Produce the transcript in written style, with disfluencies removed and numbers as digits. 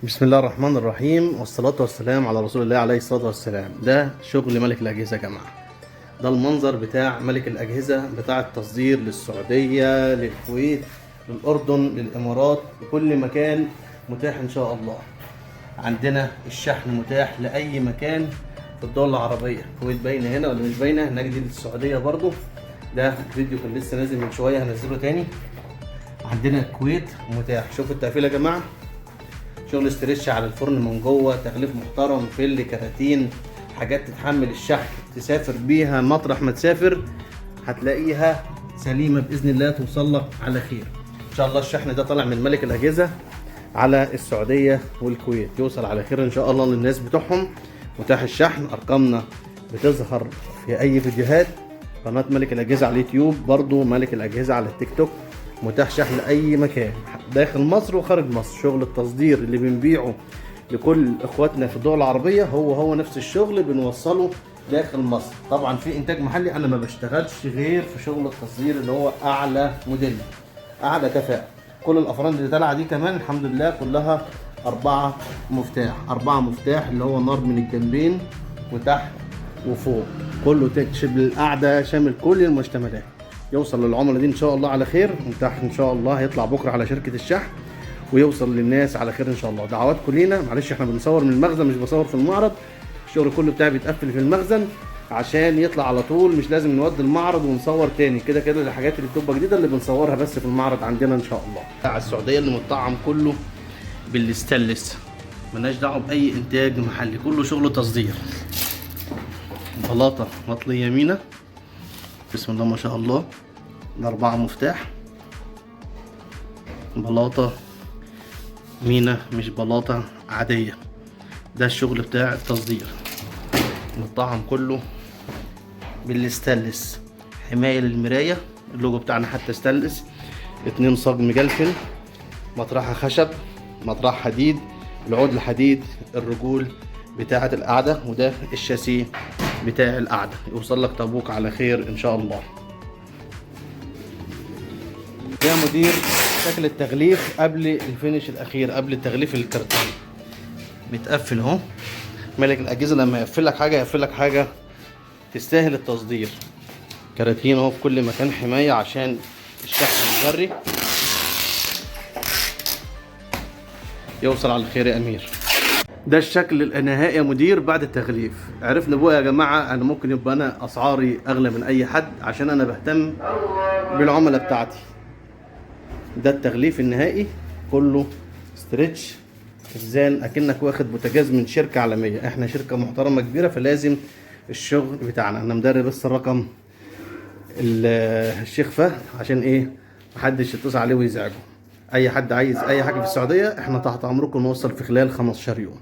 بسم الله الرحمن الرحيم، والصلاة والسلام على رسول الله عليه الصلاة والسلام. ده شغل ملك الأجهزة يا جماعة. ده المنظر بتاع ملك الأجهزة بتاع التصدير للسعودية، للكويت، للأردن، للإمارات، لكل مكان متاح إن شاء الله. عندنا الشحن متاح لأي مكان في الدول العربية. الكويت باينة هنا ولا مش باينة؟ هناك دي السعودية برضو. ده الفيديو كان لسه نازل من شوية، هنزله تاني. عندنا الكويت متاح. شوفوا التقفيل يا جماعة، شغل استريتش على الفرن من جوه، تغليف محترم، فل، كراتين، حاجات تتحمل الشحن تسافر بيها مطرح ما تسافر هتلاقيها سليمه باذن الله، توصل لك على خير ان شاء الله. الشحن ده طالع من ملك الاجهزه على السعوديه والكويت، يوصل على خير ان شاء الله للناس بتوعهم. متاح الشحن، ارقامنا بتظهر في اي فيديوهات. قناه ملك الاجهزه على اليوتيوب، برضو ملك الاجهزه على التيك توك. متاح شحن لاي مكان داخل مصر وخارج مصر. شغل التصدير اللي بنبيعه لكل اخواتنا في الدول العربيه هو نفس الشغل بنوصله داخل مصر. طبعا في انتاج محلي، انا ما بشتغلش غير في شغل التصدير اللي هو اعلى موديل، اعلى كفاءه. كل الافران اللي طالعه دي كمان الحمد لله كلها 4 مفتاح، 4 مفتاح اللي هو نار من الجنبين وتحت وفوق، كله تكشف القعده، شامل كل المشتملات. يوصل للعملاء دي ان شاء الله على خير. متاح ان شاء الله هيطلع بكره على شركه الشحن ويوصل للناس على خير ان شاء الله. دعواتكم لينا. معلش احنا بنصور من المخزن، مش بصور في المعرض. الشغل كله بتاعي بيتقفل في المخزن عشان يطلع على طول، مش لازم نودي المعرض ونصور تاني. كده كده الحاجات اللي بتبقى جديده اللي بنصورها بس في المعرض عندنا ان شاء الله. بتاع السعوديه اللي متطعم كله بالاستانلس، ملناش دعوه باي انتاج محلي، كله شغل تصدير. بلاطه مطليه يمينه، بسم الله ما شاء الله. 4 مفتاح، بلاطة مينا مش بلاطة عادية. ده الشغل بتاع التصدير، متطعم كله بالاستانلس. حماية للمراية، اللوجو بتاعنا حتى استانلس. 2 صاج مجلفن، مطرحها خشب، مطرح حديد، العود الحديد، الرجول بتاعة القعدة، وده الشاسيه بتاع القعدة. يوصل لك طابوق على خير ان شاء الله. يا مدير، شكل التغليف قبل الفينش الاخير، قبل التغليف الكرتون بيتقفل اهو. ملك الاجهزه لما يقفل لك حاجه يقفل لك حاجه تستاهل التصدير. كراتين اهو في كل مكان، حمايه عشان الشحن الجري. يوصل على خير يا امير. ده الشكل النهائي يا مدير بعد التغليف. عرفنا بقى يا جماعه، انا ممكن يبقى انا اسعاري اغلى من اي حد عشان انا بهتم بالعملاء بتاعتي. ده التغليف النهائي كله ستريتش خزان، اكنك واخد بوتاجاز من شركه عالميه. احنا شركه محترمه كبيره، فلازم الشغل بتاعنا. انا مدرب بس الرقم الشيخ فهد عشان ايه محدش يتصل عليه ويزعجه. اي حد عايز اي حاجه في السعوديه احنا تحت امركم، نوصل في خلال 15 يوم.